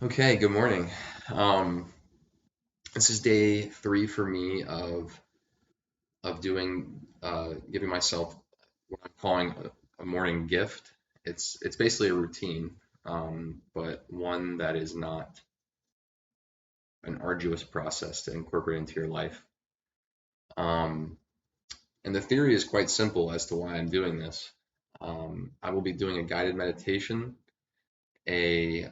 Okay, good morning. Um, this is day three for me of doing giving myself what I'm calling a morning gift. It's basically a routine, but one that is not an arduous process to incorporate into your life. Um, and the theory is quite simple as to why I'm doing this. I will be doing a guided meditation, a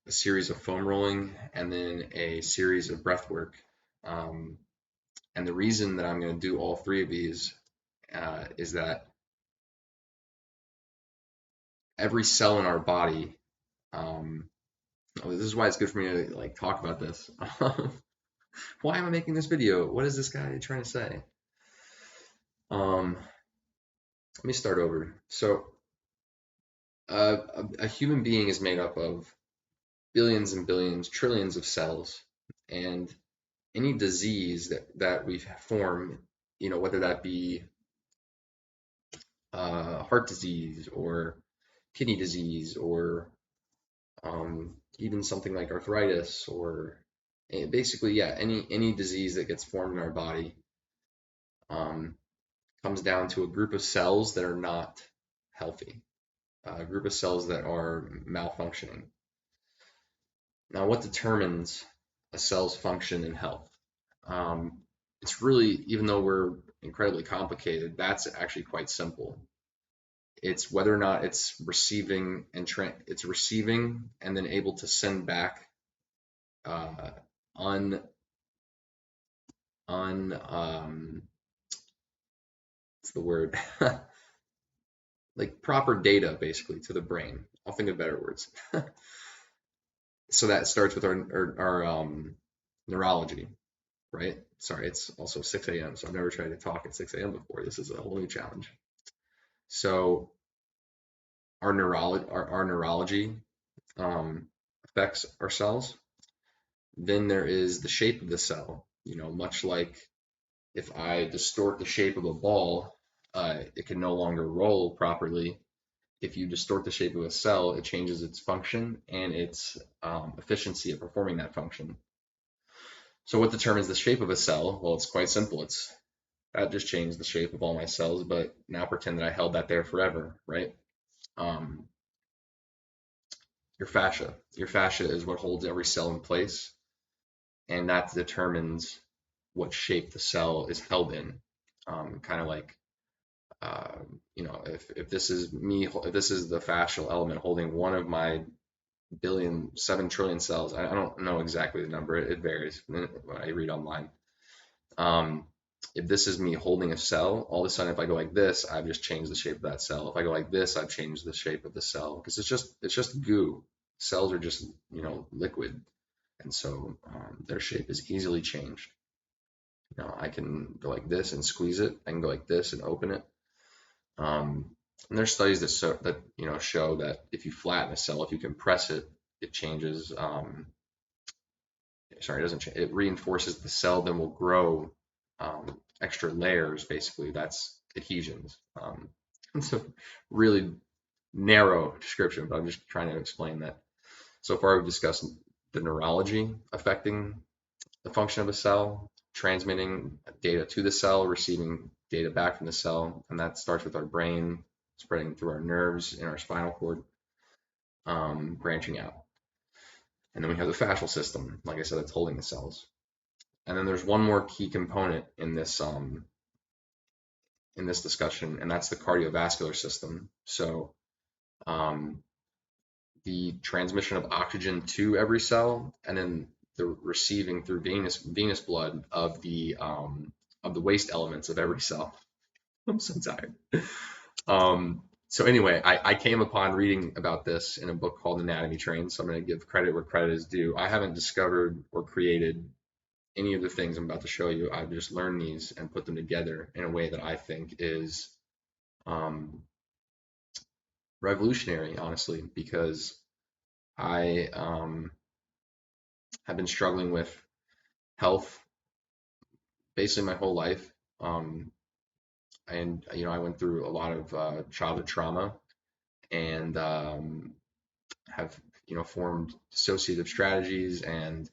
series of foam rolling, and then a series of breath work. Um, And the reason that I'm going to do all three of these is that every cell in our body, um, this is why it's good for me to like talk about this. Why am I making this video? What is this guy trying to say? Let me start over. So, a human being is made up of billions and billions, trillions of cells, and any disease that we form, whether that be heart disease or kidney disease or even something like arthritis or basically, yeah, any disease that gets formed in our body um, comes down to a group of cells that are not healthy, a group of cells that are malfunctioning. Now, what determines a cell's function and health? Um, it's really, even though we're incredibly complicated, that's actually quite simple. It's whether or not it's receiving it's receiving and then able to send back uh, un un what's the word like proper data basically to the brain. I'll think of better words. So that starts with our neurology, right? Sorry, it's also 6 a.m. So I've never tried to talk at 6 a.m. before. This is a whole new challenge. So our neurology affects our cells. Then there is the shape of the cell. Much like if I distort the shape of a ball, it can no longer roll properly. If you distort the shape of a cell, it changes its function and its efficiency of performing that function. So what determines the shape of a cell? Well, it's quite simple. That just changed the shape of all my cells, but now pretend that I held that there forever, right? Um, your fascia. Your fascia is what holds every cell in place, and that determines what shape the cell is held in. Kind of like if this is me, if this is the fascial element holding one of my 7 trillion cells. I don't know exactly the number. It varies when I read online. Um, if this is me holding a cell, all of a sudden, if I go like this, I've just changed the shape of that cell. If I go like this, I've changed the shape of the cell because it's just goo. Cells are just liquid, and so their shape is easily changed. I can go like this and squeeze it. I can go like this and open it. And there's studies that show that if you flatten a cell, if you compress it, it changes. Sorry, it doesn't change. It reinforces the cell, then will grow extra layers. Basically, that's adhesions. It's a really narrow description, but I'm just trying to explain that. So far, we've discussed the neurology affecting the function of a cell, transmitting data to the cell, receiving data back from the cell, and that starts with our brain, spreading through our nerves in our spinal cord, branching out. And then we have the fascial system, like I said, that's holding the cells. And then there's one more key component in this discussion, and that's the cardiovascular system. So um, the transmission of oxygen to every cell, and then the receiving through venous blood of the waste elements of every cell. I'm so tired. So anyway, I came upon reading about this in a book called Anatomy Train. So I'm going to give credit where credit is due. I haven't discovered or created any of the things I'm about to show you. I've just learned these and put them together in a way that I think is um, revolutionary, honestly, because I have been struggling with health basically my whole life. Um, and I went through a lot of childhood trauma and have formed dissociative strategies and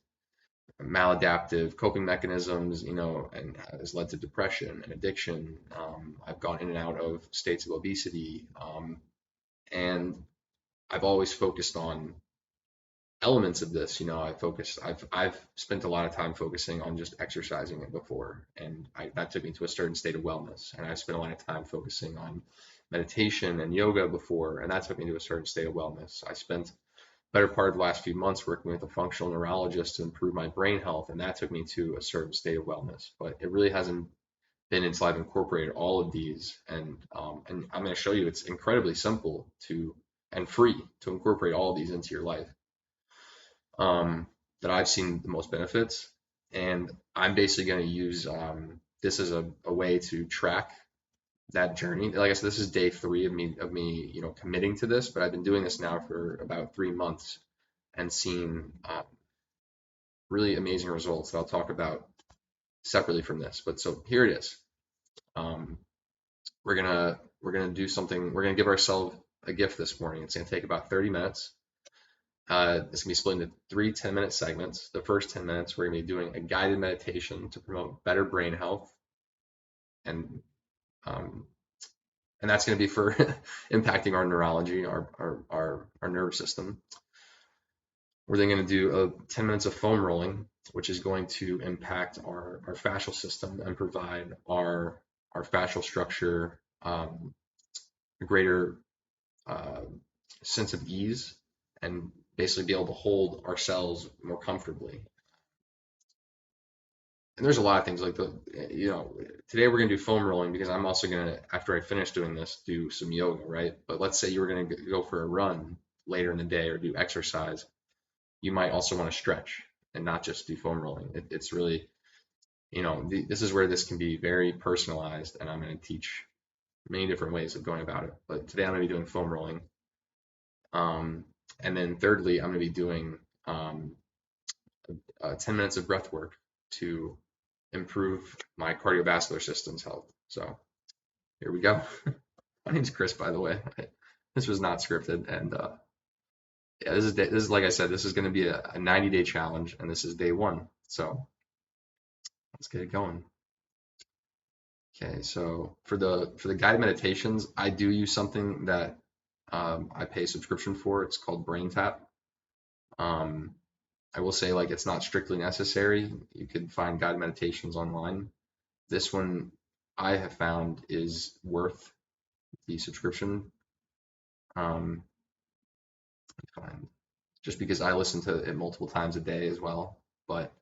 maladaptive coping mechanisms, and has led to depression and addiction. I've gone in and out of states of obesity, and I've always focused on elements of this. I've spent a lot of time focusing on just exercising it before, and that took me to a certain state of wellness. And I spent a lot of time focusing on meditation and yoga before, and that took me to a certain state of wellness. I spent better part of the last few months working with a functional neurologist to improve my brain health, and that took me to a certain state of wellness. But it really hasn't been until I've incorporated all of these, and I'm going to show you it's incredibly simple to and free to incorporate all of these into your life, that I've seen the most benefits. And I'm basically going to use this as a way to track that journey. Like I said, this is day 3 of me, committing to this, but I've been doing this now for about 3 months and seen really amazing results that I'll talk about separately from this. But so here it is. We're gonna do something. We're gonna give ourselves a gift this morning. It's gonna take about 30 minutes. It's gonna be split into 3 10-minute segments. The first 10 minutes, we're gonna be doing a guided meditation to promote better brain health, and um, and that's going to be for impacting our neurology, our nervous system. We're then going to do 10 minutes of foam rolling, which is going to impact our fascial system and provide our fascial structure a greater sense of ease, and basically be able to hold our cells more comfortably. And there's a lot of things like today we're going to do foam rolling because I'm also going to, after I finish doing this, do some yoga, right? But let's say you were going to go for a run later in the day or do exercise. You might also want to stretch and not just do foam rolling. It's really, this is where this can be very personalized, and I'm going to teach many different ways of going about it. But today I'm going to be doing foam rolling. And then thirdly, I'm going to be doing 10 minutes of breath work to improve my cardiovascular system's health. So here we go. My name's Chris, by the way. This was not scripted, and yeah, this is like I said, this is going to be a 90-day challenge, and this is day 1. So let's get it going. Okay, so for the guided meditations, I do use something that I pay a subscription for. It's called BrainTap. I will say, like, it's not strictly necessary. You can find guided meditations online. This one I have found is worth the subscription. Fine. Just because I listen to it multiple times a day as well, but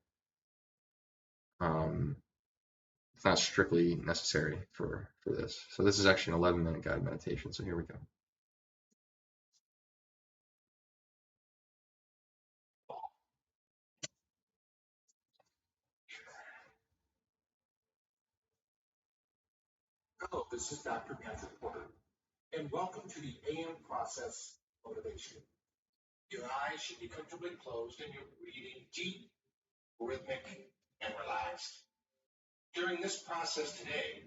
it's not strictly necessary for this. So this is actually an 11-minute guided meditation. So here we go. Hello, this is Dr. Patrick Porter, and welcome to the AM Process Motivation. Your eyes should be comfortably closed and you're breathing deep, rhythmic, and relaxed. During this process today,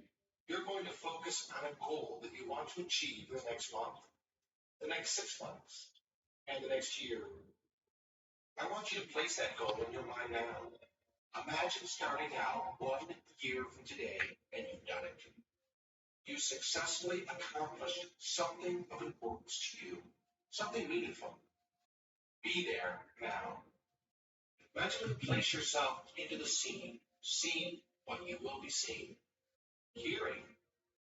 you're going to focus on a goal that you want to achieve the next month, the next 6 months, and the next year. I want you to place that goal in your mind now. Imagine starting out 1 year from today and you've done it. You successfully accomplished something of importance to you, something meaningful. Be there now. Mentally place yourself into the scene, seeing what you will be seeing, hearing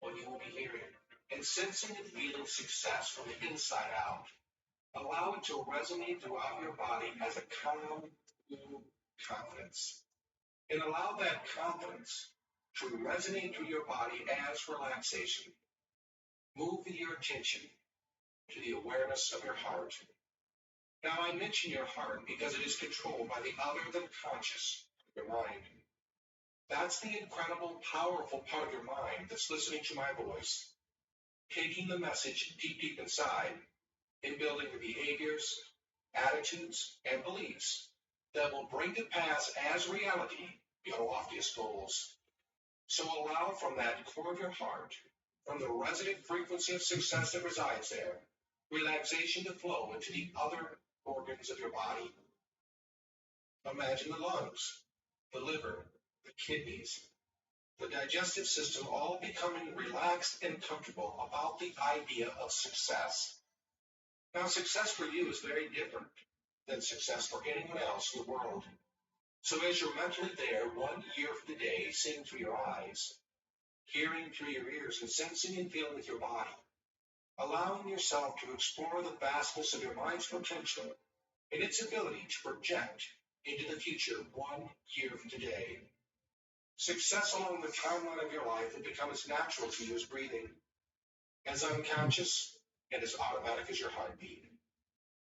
what you will be hearing, and sensing and feeling success from the inside out. Allow it to resonate throughout your body as a calm, cool confidence. And allow that confidence to resonate through your body as relaxation. Move your attention to the awareness of your heart. Now, I mention your heart because it is controlled by the other than conscious, your mind. That's the incredible, powerful part of your mind that's listening to my voice, taking the message deep, deep inside, and building the behaviors, attitudes, and beliefs that will bring to pass as reality your loftiest goals. So allow from that core of your heart, from the resonant frequency of success that resides there, relaxation to flow into the other organs of your body. Imagine the lungs, the liver, the kidneys, the digestive system all becoming relaxed and comfortable about the idea of success. Now, success for you is very different than success for anyone else in the world. So as you're mentally there 1 year from today, seeing through your eyes, hearing through your ears, and sensing and feeling with your body, allowing yourself to explore the vastness of your mind's potential and its ability to project into the future 1 year from today. Success along the timeline of your life will become as natural to you as breathing, as unconscious and as automatic as your heartbeat.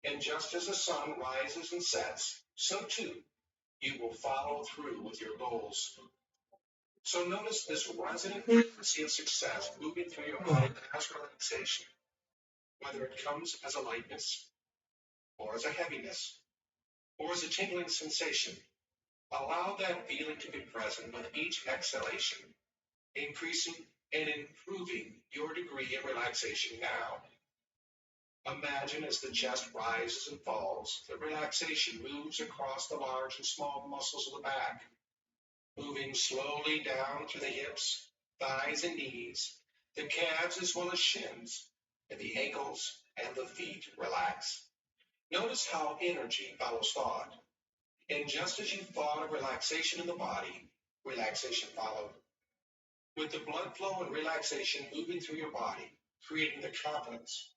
And just as the sun rises and sets, so too you will follow through with your goals. So notice this resonant frequency of success moving through your body as relaxation, whether it comes as a lightness, or as a heaviness, or as a tingling sensation. Allow that feeling to be present with each exhalation, increasing and improving your degree of relaxation now. Imagine as the chest rises and falls, the relaxation moves across the large and small muscles of the back, moving slowly down through the hips, thighs, and knees, the calves as well as shins, and the ankles and the feet relax. Notice how energy follows thought. And just as you thought of relaxation in the body, relaxation followed. With the blood flow and relaxation moving through your body, creating the confidence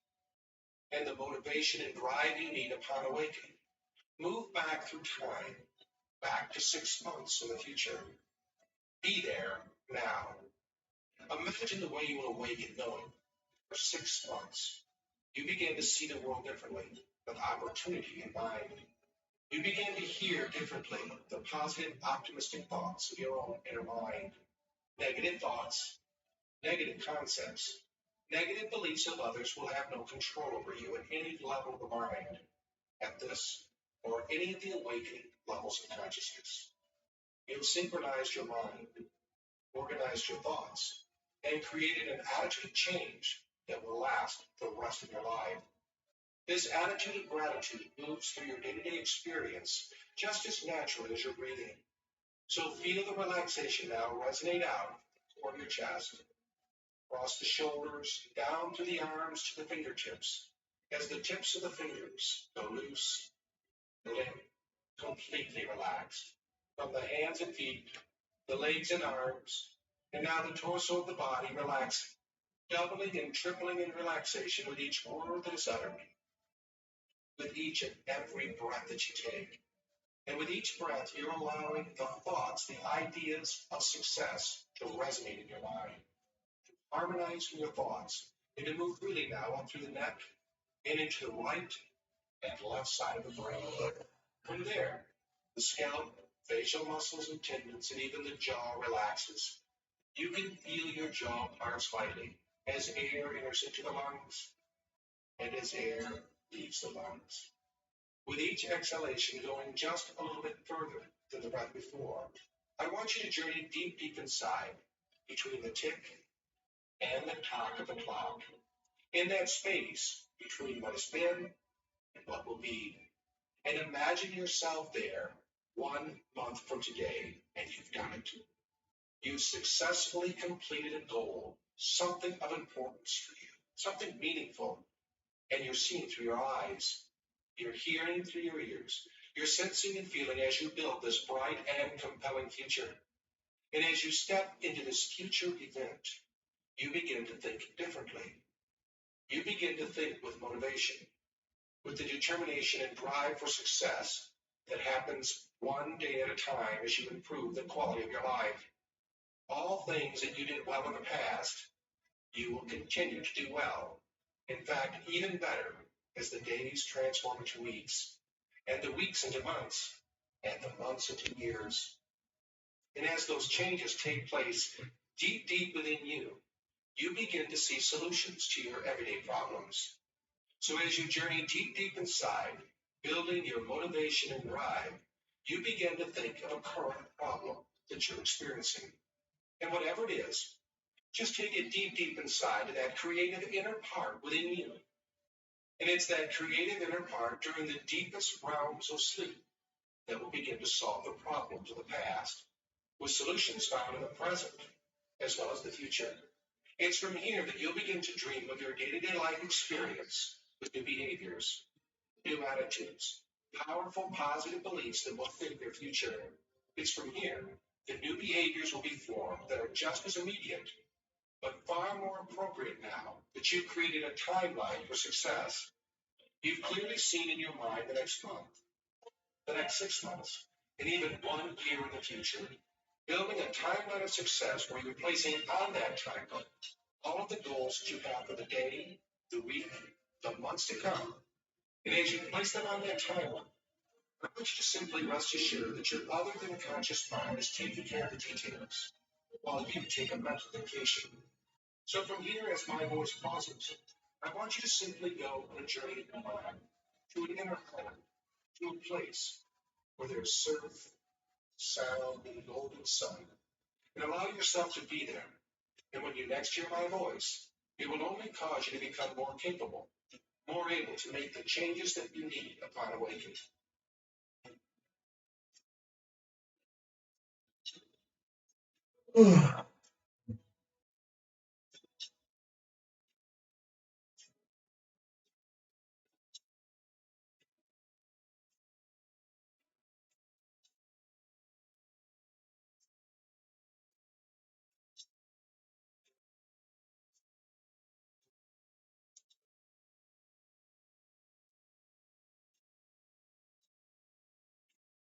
and the motivation and drive you need upon awakening. Move back through time, back to 6 months in the future. Be there now. Imagine the way you will awaken knowing for 6 months you begin to see the world differently, with opportunity in mind. You begin to hear differently the positive, optimistic thoughts of your own inner mind. Negative thoughts, negative concepts, negative beliefs of others will have no control over you at any level of the mind, at this or any of the awakening levels of consciousness. You've synchronized your mind, organized your thoughts, and created an attitude change that will last the rest of your life. This attitude of gratitude moves through your day-to-day experience just as naturally as your breathing. So feel the relaxation now resonate out toward your chest, across the shoulders, down through the arms to the fingertips, as the tips of the fingers go loose, limp, completely relaxed. From the hands and feet, the legs and arms, and now the torso of the body relaxing, doubling and tripling in relaxation with each word that is uttered, with each and every breath that you take. And with each breath, you're allowing the thoughts, the ideas of success to resonate in your mind, harmonizing your thoughts, and to move freely now up through the neck and into the right and left side of the brain. From there, the scalp, facial muscles and tendons, and even the jaw relaxes. You can feel your jaw parts slightly as air enters into the lungs and as air leaves the lungs. With each exhalation going just a little bit further than the breath before, I want you to journey deep, deep inside between the tick and the tock of the clock, in that space between what has been and what will be. And imagine yourself there 1 month from today, and you've done it. You've successfully completed a goal, something of importance for you, something meaningful, and you're seeing through your eyes. You're hearing through your ears. You're sensing and feeling as you build this bright and compelling future. And as you step into this future event, you begin to think differently. You begin to think with motivation, with the determination and drive for success that happens 1 day at a time as you improve the quality of your life. All things that you did well in the past, you will continue to do well. In fact, even better as the days transform into weeks, and the weeks into months, and the months into years. And as those changes take place deep, deep within you, you begin to see solutions to your everyday problems. So as you journey deep, deep inside, building your motivation and drive, you begin to think of a current problem that you're experiencing. And whatever it is, just take it deep, deep inside to that creative inner part within you And it's that creative inner part during the deepest realms of sleep that will begin to solve the problems of the past with solutions found in the present as well as the future. It's from here that you'll begin to dream of your day-to-day life experience with new behaviors, new attitudes, powerful positive beliefs that will fit your future. It's from here that new behaviors will be formed that are just as immediate, but far more appropriate now that you've created a timeline for success. You've clearly seen in your mind the next month, the next 6 months, and even 1 year in the future. Building a timeline of success where you're placing on that timeline all of the goals that you have for the day, the week, the months to come. And as you place them on that timeline, I want you to simply rest assured that your other than conscious mind is taking care of the details while you take a mental vacation. So from here, as my voice pauses, I want you to simply go on a journey in your mind to an inner home, to a place where there's surf, sound, and golden sun, and allow yourself to be there. And when you next hear my voice, it will only cause you to become more capable, more able to make the changes that you need upon awakening.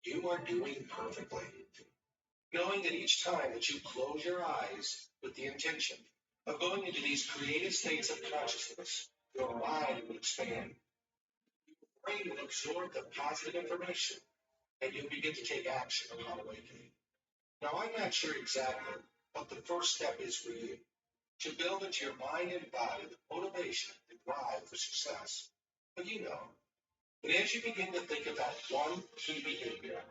You are doing perfectly, knowing that each time that you close your eyes with the intention of going into these creative states of consciousness, your mind will expand, your brain will absorb the positive information, and you'll begin to take action upon awakening. Now, I'm not sure exactly what the first step is for you to build into your mind and body the motivation and drive for success. But you know, and as you begin to think of that one key behavior,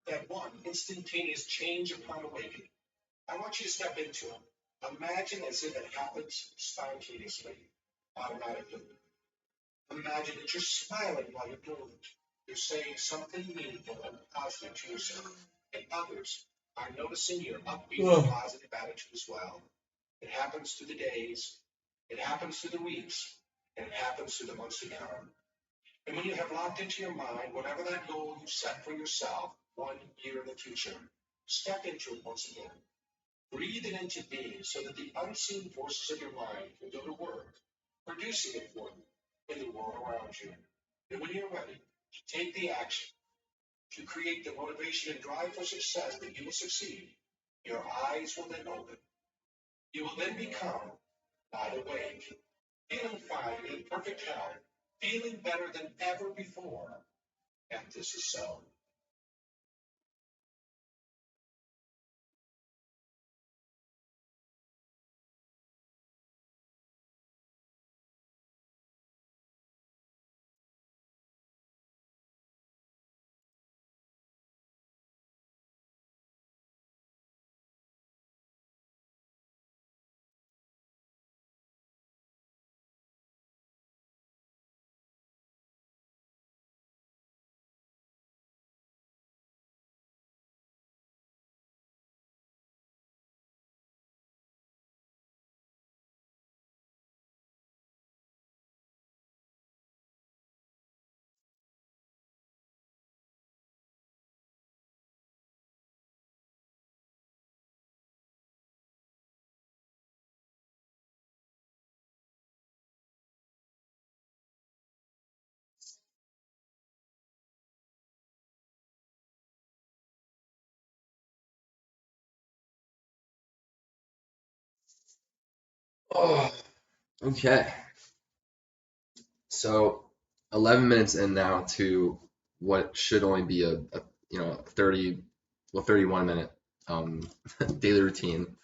that one instantaneous change upon awakening, I want you to step into it. Imagine as if it happens spontaneously, automatically. Imagine that you're smiling while you're doing it. You're saying something meaningful and positive to yourself, and others are noticing your upbeat and positive attitude as well. It happens through the days, it happens through the weeks, and it happens through the months to come. And when you have locked into your mind whatever that goal you set for yourself 1 year in the future, step into it once again. Breathe it into being so that the unseen forces of your mind can go to work, producing it for you in the world around you. And when you're ready to take the action, to create the motivation and drive for success that you will succeed, your eyes will then open. You will then become wide awake, feeling fine, in perfect health, feeling better than ever before. And this is so. Oh, okay. So 11 minutes in now to what should only be a 31 minute daily routine.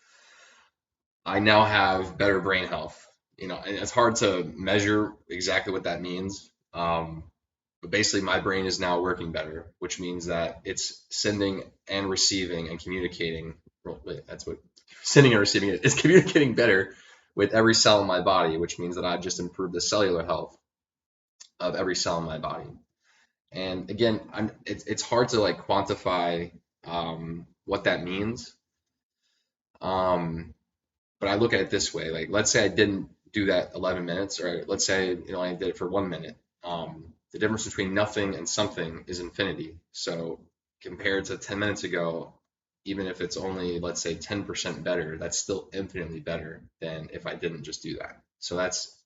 I now have better brain health. And it's hard to measure exactly what that means. But basically, my brain is now working better, which means that it's sending and receiving and communicating. Well, that's what sending and receiving it is communicating better with every cell in my body, which means that I've just improved the cellular health. of every cell in my body. And again, it's hard to like quantify what that means. Um, but I look at it this way: like, let's say I didn't do that 11 minutes, or let's say I did it for 1 minute. The difference between nothing and something is infinity. So compared to 10 minutes ago, even if it's only, let's say, 10% better, that's still infinitely better than if I didn't just do that. So that's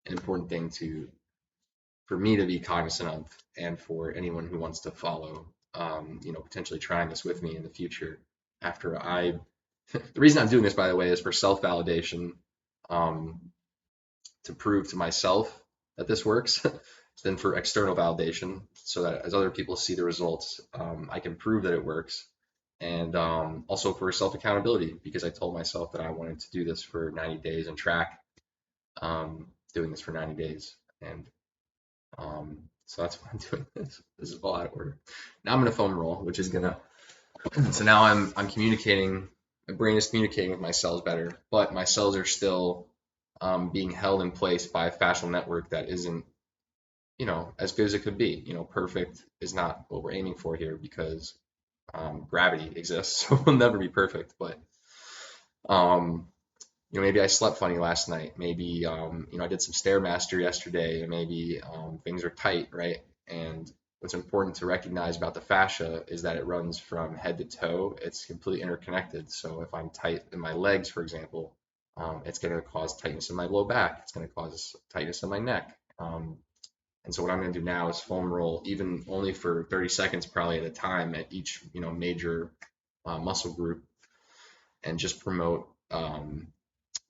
an important thing for me to be cognizant of, and for anyone who wants to follow, potentially trying this with me in the future. After the reason I'm doing this, by the way, is for self-validation, um, to prove to myself that this works, then for external validation, so that as other people see the results, I can prove that it works. And also for self accountability, because I told myself that I wanted to do this for 90 days and track doing this for 90 days. And so that's why I'm doing this. This is all out of order. Now I'm going to foam roll, which is going to, so now I'm communicating, my brain is communicating with my cells better, but my cells are still being held in place by a fascial network that isn't, as good as it could be. Perfect is not what we're aiming for here, because gravity exists, so we'll never be perfect. But maybe I slept funny last night. Maybe I did some Stairmaster yesterday, and maybe things are tight, right? And what's important to recognize about the fascia is that it runs from head to toe. It's completely interconnected. So if I'm tight in my legs, for example, it's going to cause tightness in my low back. It's going to cause tightness in my neck. And so what I'm going to do now is foam roll, even only for 30 seconds, probably at a time, at each major muscle group, and just promote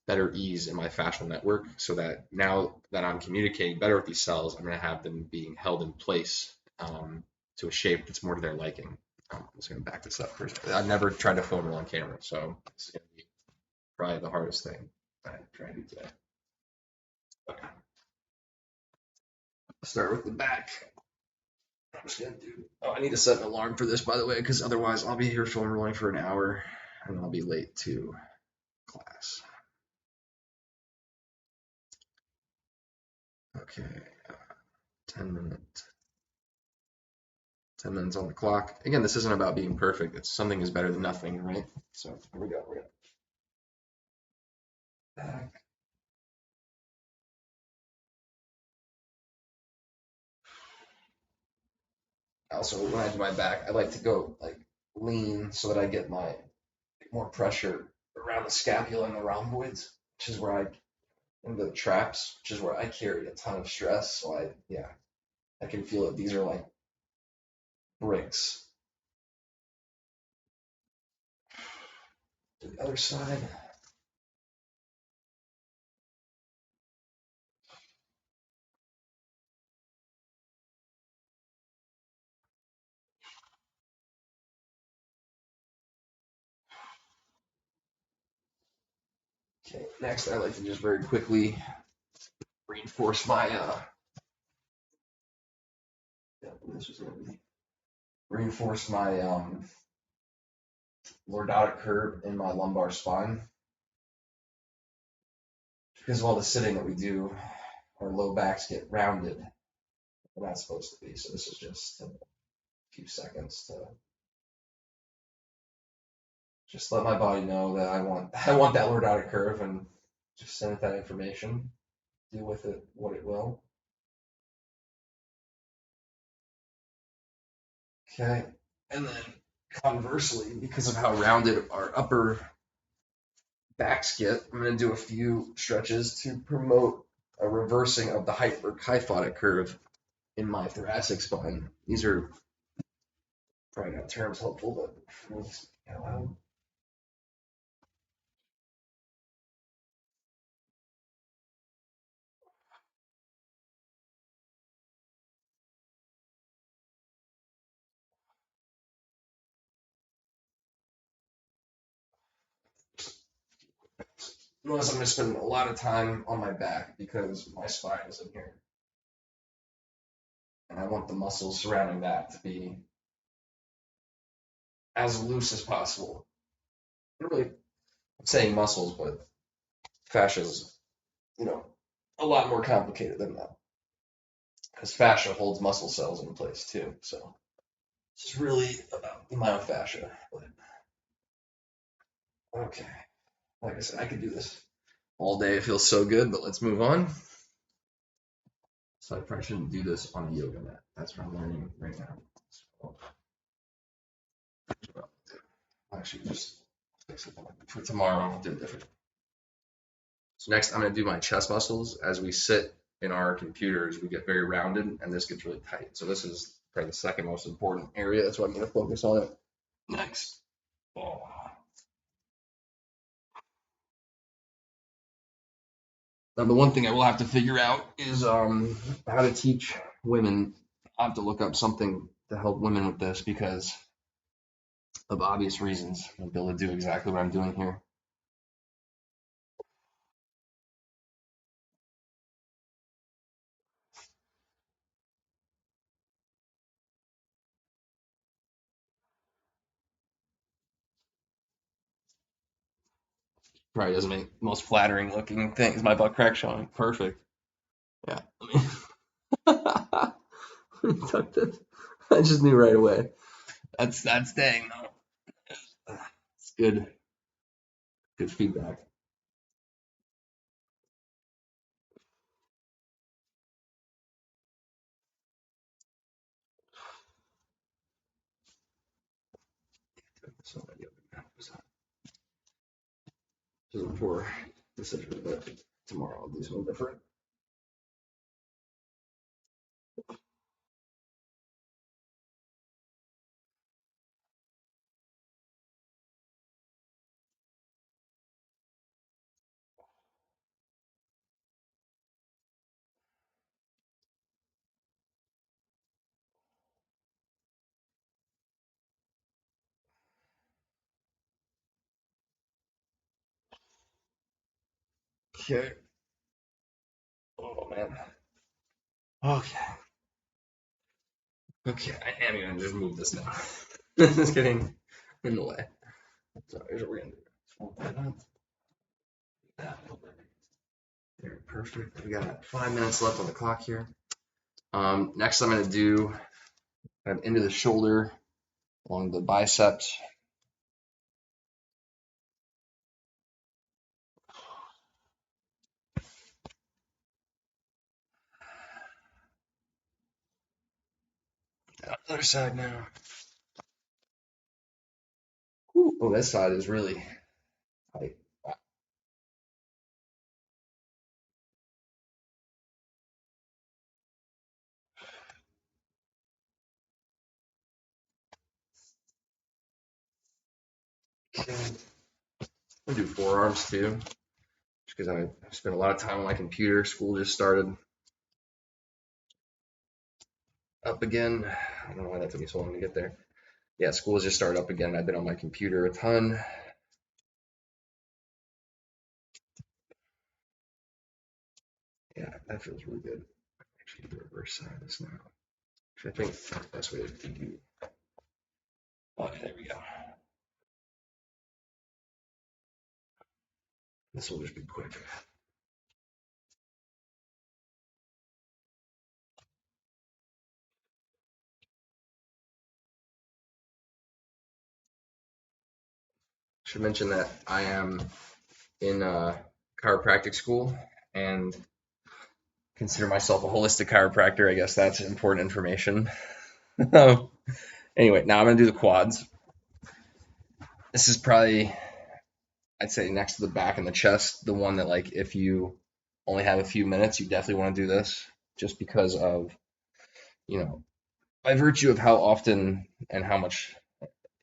better ease in my fascial network, so that now that I'm communicating better with these cells, I'm going to have them being held in place to a shape that's more to their liking. I'm just going to back this up first. I've never tried to foam roll on camera, so this is going to be probably the hardest thing I try to do today. Okay. Start with the back. I'm just gonna do. Oh, I need to set an alarm for this, by the way, because otherwise I'll be here foam rolling for an hour, and I'll be late to class. Okay, 10 minutes. 10 minutes on the clock. Again, this isn't about being perfect. It's something is better than nothing, right? So here we go. We're gonna back. Also, when I do my back, I like to go like lean so that I get my more pressure around the scapula and the rhomboids, which is where in the traps, which is where I carry a ton of stress. So I can feel it. These are like bricks. To the other side. Okay, next I like to just very quickly reinforce my this was gonna be reinforce my lordotic curve in my lumbar spine. Because of all the sitting that we do, our low backs get rounded. They're not supposed to be. So this is just a few seconds to just let my body know that I want that lordotic curve, and just send it that information. Deal with it what it will. Okay, and then conversely, because of how rounded our upper backs get, I'm going to do a few stretches to promote a reversing of the hyphotic curve in my thoracic spine. These are probably not terms helpful, but unless I'm going to spend a lot of time on my back because my spine is in here. And I want the muscles surrounding that to be as loose as possible. Really, I'm saying muscles, but fascia is, a lot more complicated than that. because fascia holds muscle cells in place too. So this is really about the myofascia. But okay, like I said, I could do this all day. It feels so good, but let's move on. So I probably shouldn't do this on a yoga mat. That's what I'm learning right now. So, I'll actually just fix it for tomorrow. I'll do it different. So next, I'm going to do my chest muscles. As we sit in our computers, we get very rounded, and this gets really tight. So this is probably the second most important area. That's why I'm going to focus on it next. Oh. Now, the one thing I will have to figure out is how to teach women. I have to look up something to help women with this because of obvious reasons. I'll be able to do exactly what I'm doing here. Probably doesn't make the most flattering looking thing. Is my butt crack showing? Perfect. Yeah. I just knew right away. That's staying though. It's good. Good feedback. So this is a poor decision, but tomorrow I'll do something different. Okay. Oh man. Okay. Okay. I am gonna just move this now. This is getting in the way. So here's what we're gonna do. There, perfect. We got 5 minutes left on the clock here. Next, I'm gonna do into the shoulder along the biceps. Other side now. Ooh, oh, this side is really tight. Okay. I'm gonna do forearms too, just because I spent a lot of time on my computer. School just started up again. I don't know why that took me so long to get there. Yeah, school has just started up again. I've been on my computer a ton. Yeah, that feels really good. Actually, the reverse side of this now. I think that's the best way to do. Okay, there we go. This will just be quick. Should mention that I am in chiropractic school and consider myself a holistic chiropractor. I guess that's important information. Anyway, now I'm gonna do the quads. This is probably, I'd say, next to the back and the chest, the one that, like, if you only have a few minutes, you definitely want to do this, just because of, by virtue of how often and how much,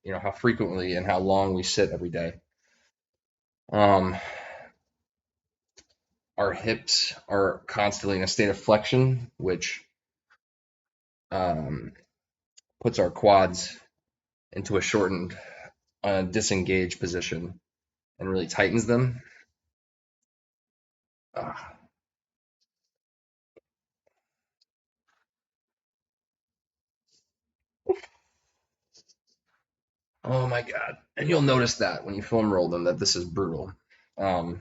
how frequently and how long we sit every day. Um, our hips are constantly in a state of flexion, which um, puts our quads into a shortened, disengaged position and really tightens them. Ah. Oh my God. And you'll notice that when you foam roll them that this is brutal. And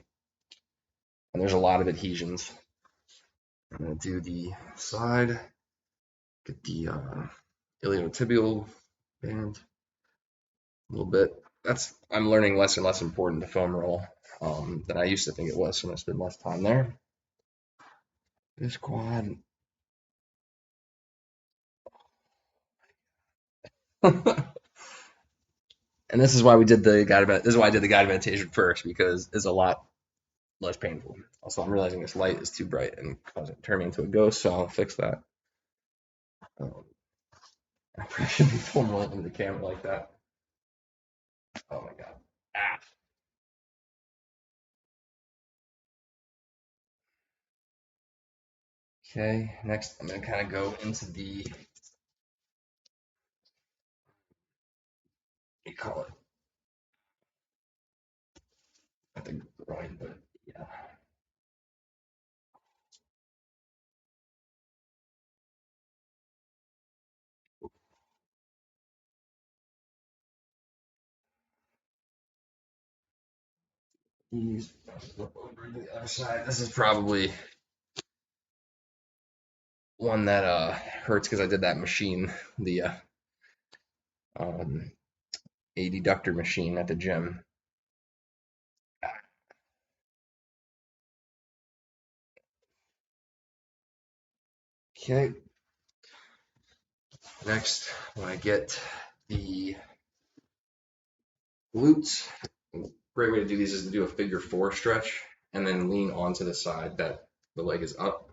there's a lot of adhesions. I'm going to do the side. Get the iliotibial band a little bit. I'm learning less and less important to foam roll than I used to think it was, so I'm gonna spend less time there. This quad. And this is why we did the guided this is why I did the guided meditation first, because it's a lot less painful. Also, I'm realizing this light is too bright and causing turn me into a ghost, so I'll fix that. I probably shouldn't be foam rolling into the camera like that. Oh my god. Ah. Okay, next I'm gonna kind of go into the, what do you call it? Not the groin, but yeah. These over to the other side. This is probably one that hurts because I did that machine, the um, adductor machine at the gym. Okay. Next, when I get the glutes, great way to do these is to do a figure four stretch and then lean onto the side that the leg is up.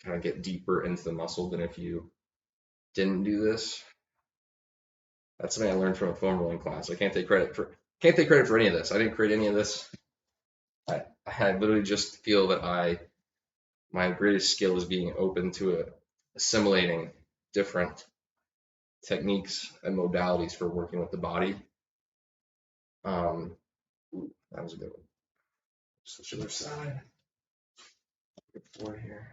Kind of get deeper into the muscle than if you didn't do this. That's something I learned from a foam rolling class. I can't take credit for any of this. I didn't create any of this. I literally just feel that my greatest skill is being open to assimilating different techniques and modalities for working with the body. That was a good one. Switch to the other side. Get forward here.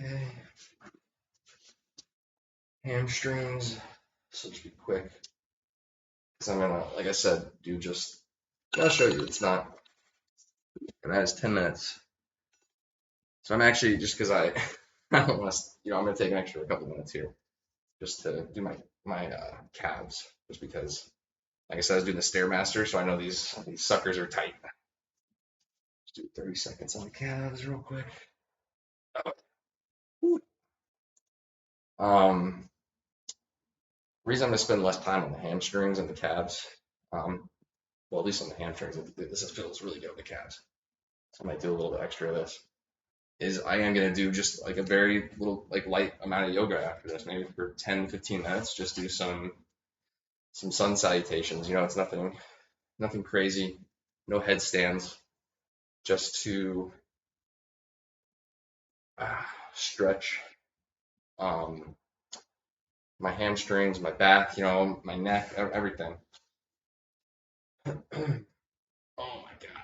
Okay. Hamstrings. So just be quick. Because I'm gonna, like I said, I'll show you. It's not, and that is 10 minutes. So I'm actually, just because I don't want to, I'm gonna take an extra couple minutes here just to do my calves, just because, like I said, I was doing the Stairmaster, so I know these suckers are tight. Just do 30 seconds on the calves real quick. Reason I'm gonna spend less time on the hamstrings and the calves, well, at least on the hamstrings, this feels really good on the calves. So I might do a little bit extra of this. Is I am gonna do just like a very little, like, light amount of yoga after this, maybe for 10, 15 minutes. Just do some sun salutations. It's nothing crazy, no headstands, just to stretch my hamstrings, my back, my neck, everything. Oh my god.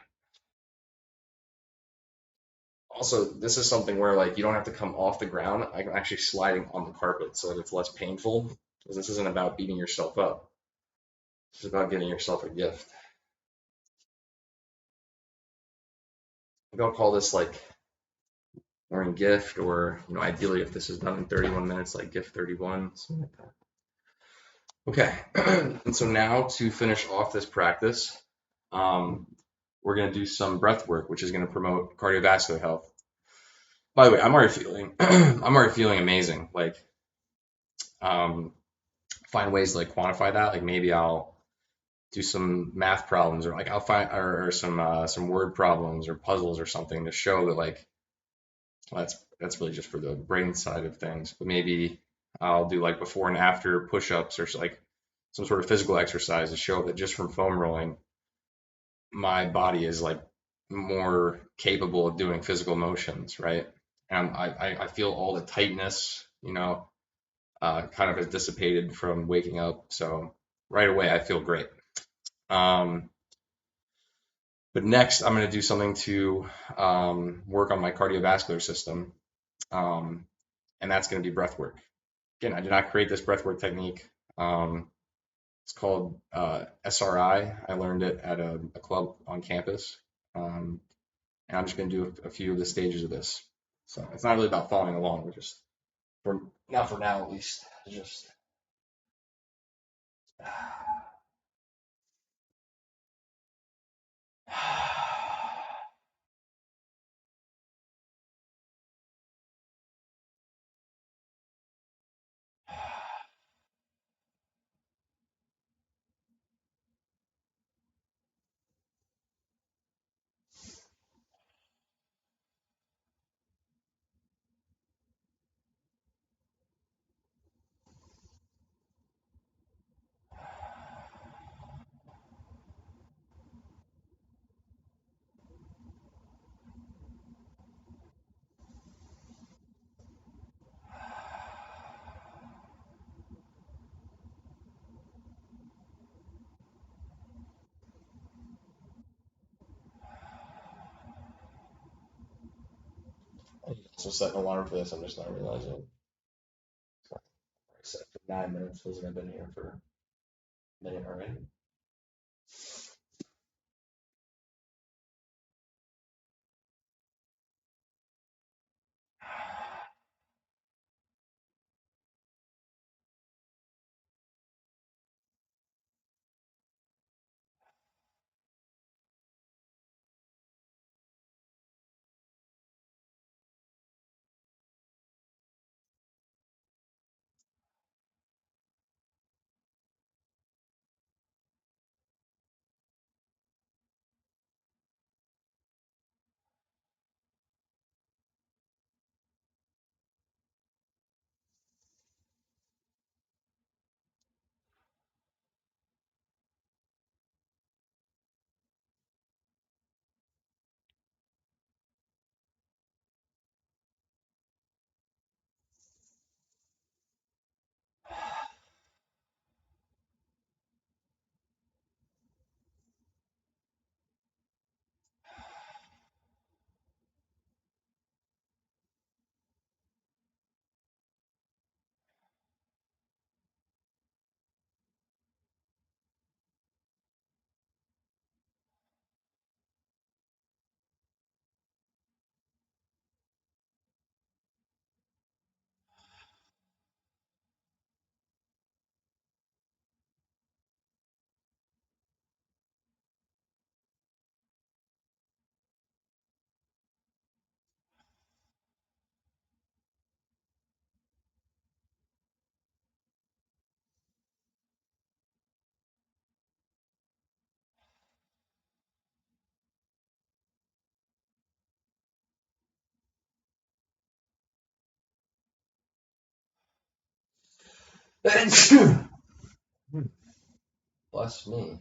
Also, this is something where, like, you don't have to come off the ground. I'm actually sliding on the carpet so that it's less painful. Because this isn't about beating yourself up. This is about getting yourself a gift. Don't call this like morning gift, or ideally if this is done in 31 minutes, like gift 31, something like that. Okay, and so now to finish off this practice, we're going to do some breath work, which is going to promote cardiovascular health. By the way, I'm already feeling amazing. Like, find ways to, like, quantify that. Like, maybe I'll do some math problems, or like I'll find, or some word problems or puzzles or something to show that, like, well, that's really just for the brain side of things. But maybe I'll do, like, before and after push-ups, or like some sort of physical exercise to show that just from foam rolling, my body is, like, more capable of doing physical motions, right? And I feel all the tightness, kind of has dissipated from waking up. So right away, I feel great. But next, I'm going to do something to work on my cardiovascular system, and that's going to be breath work. Again, I did not create this breath work technique. It's called SRI. I learned it at a club on campus. And I'm just going to do a few of the stages of this. So it's not really about following along. We're just, for now at least, just. So set an alarm for this. I'm just not realizing. So I set for 9 minutes. Wasn't I've been here for a minute already. Bless me.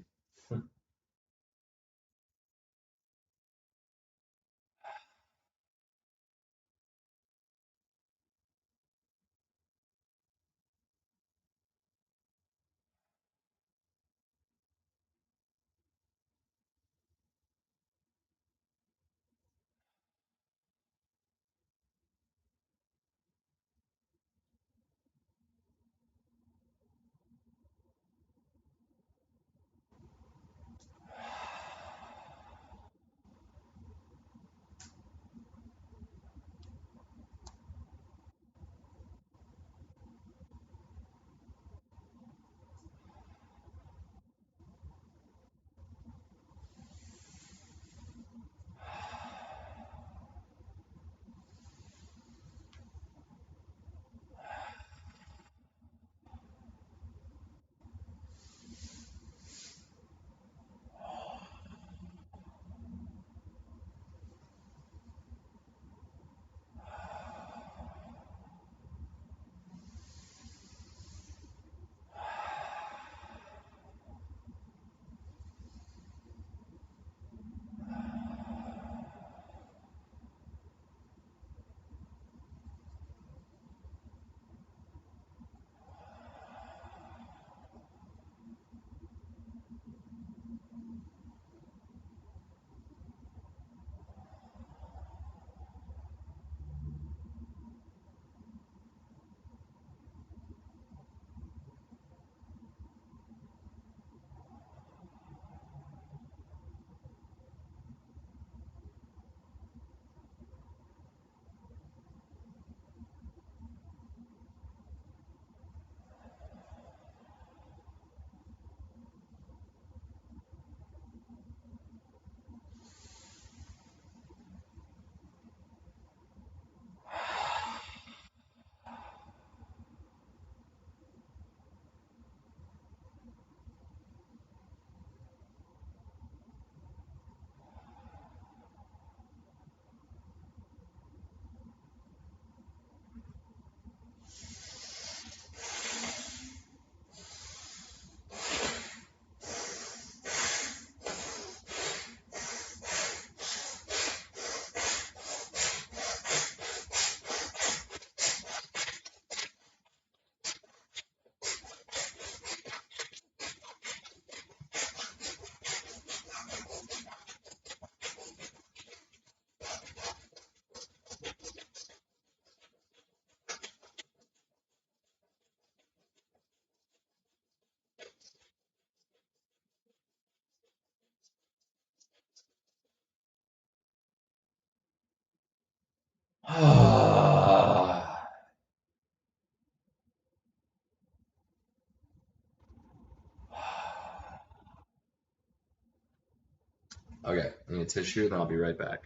Okay, I need a tissue, and I'll be right back.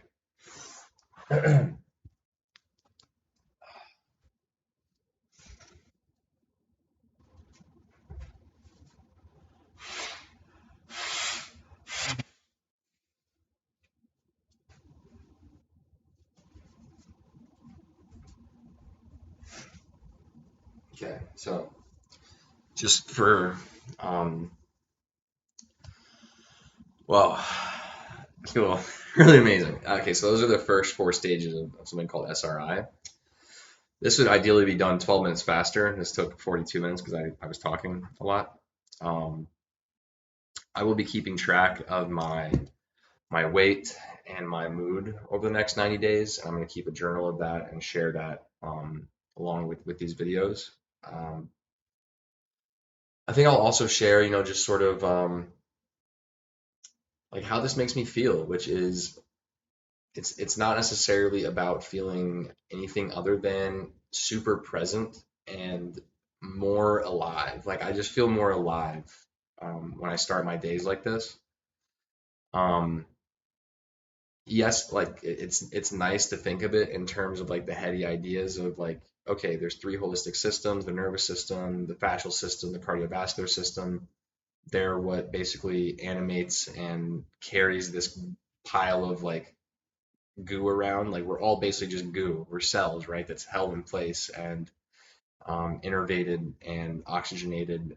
Okay, so just for, um, well, I feel really amazing. Okay, so those are the first four stages of something called SRI. This would ideally be done 12 minutes faster. This took 42 minutes because I was talking a lot. Um, I will be keeping track of my weight and my mood over the next 90 days. I'm going to keep a journal of that and share that along with these videos. Um, I think I'll also share, just sort of like how this makes me feel, which is it's not necessarily about feeling anything other than super present and more alive. Like I just feel more alive when I start my days like this. Um, yes, like it's nice to think of it in terms of like the heady ideas of like, okay, there's three holistic systems: the nervous system, the fascial system, the cardiovascular system. They're what basically animates and carries this pile of like goo around. Like we're all basically just goo. We're cells, right? That's held in place and innervated and oxygenated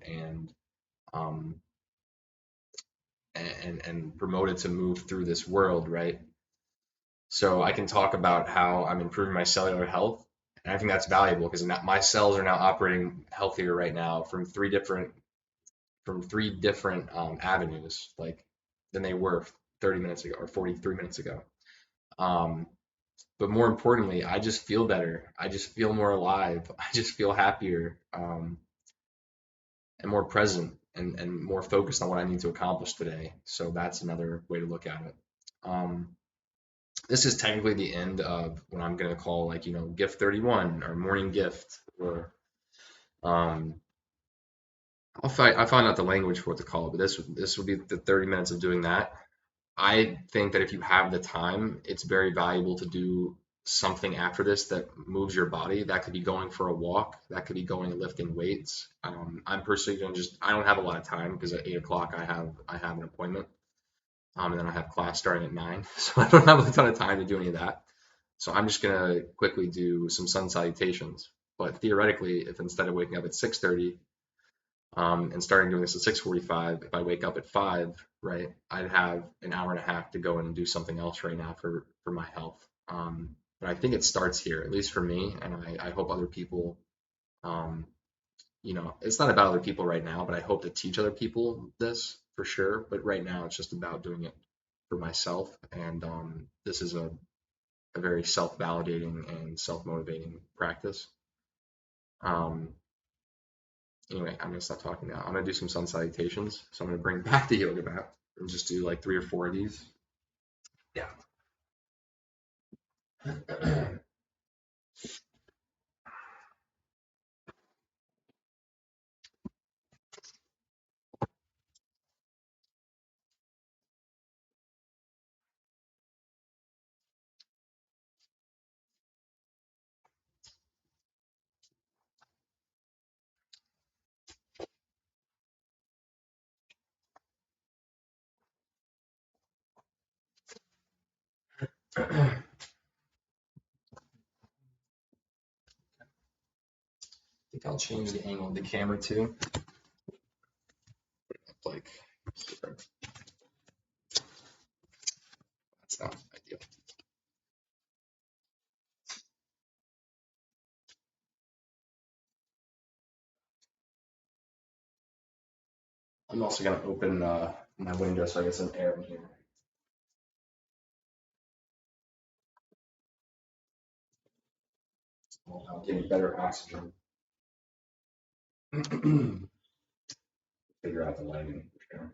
um, and promoted to move through this world, right? So I can talk about how I'm improving my cellular health, and I think that's valuable because my cells are now operating healthier right now from three different avenues, like than they were 30 minutes ago or 43 minutes ago. Um, but more importantly, I just feel better. I just feel more alive. I just feel happier and more present and more focused on what I need to accomplish today. So that's another way to look at it. Um, this is technically the end of what I'm going to call like, gift 31 or morning gift or um, I'll find out the language for what to call it, but this would be the 30 minutes of doing that. I think that if you have the time, it's very valuable to do something after this that moves your body. That could be going for a walk. That could be going and lifting weights. I'm personally going to I don't have a lot of time because at 8 o'clock I have an appointment. And then I have class starting at 9. So I don't have a ton of time to do any of that. So I'm just going to quickly do some sun salutations. But theoretically, if instead of waking up at 6:30, and starting doing this at 6:45, if I wake up at 5, right, I'd have an hour and a half to go and do something else right now for my health. But I think it starts here, at least for me, and I hope other people, um, it's not about other people right now, but I hope to teach other people this for sure. But right now, it's just about doing it for myself, and this is a very self-validating and self-motivating practice. Um, Anyway, I'm gonna stop talking now. I'm gonna do some sun salutations. So I'm gonna bring back the yoga mat and just do like 3 or 4 of these. Yeah. I think I'll change the angle of the camera too. Like, that's not ideal. I'm also gonna open my window so I get some air in here. I'll give me better oxygen. Figure out the lighting for sure.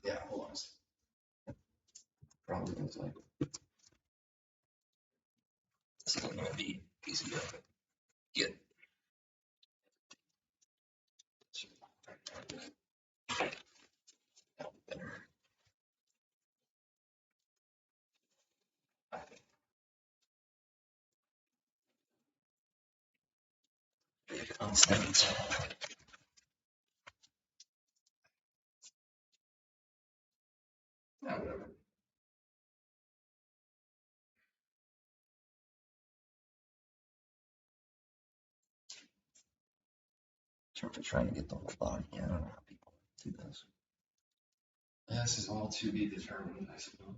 Yeah, hold on a second. Problem is like, this isn't gonna be easy to get. Constant. Yeah, whatever. Sort of trying to get the whole body. I don't know how people do this. This is all to be determined, I suppose.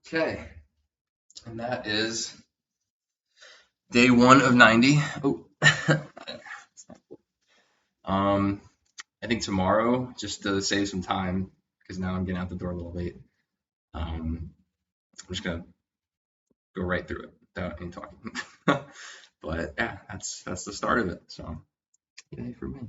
Okay, and that is day 1 of 90. Oh, I think tomorrow, just to save some time, because now I'm getting out the door a little late. I'm just gonna go right through it without any talking. But yeah, that's the start of it. So, yay for me.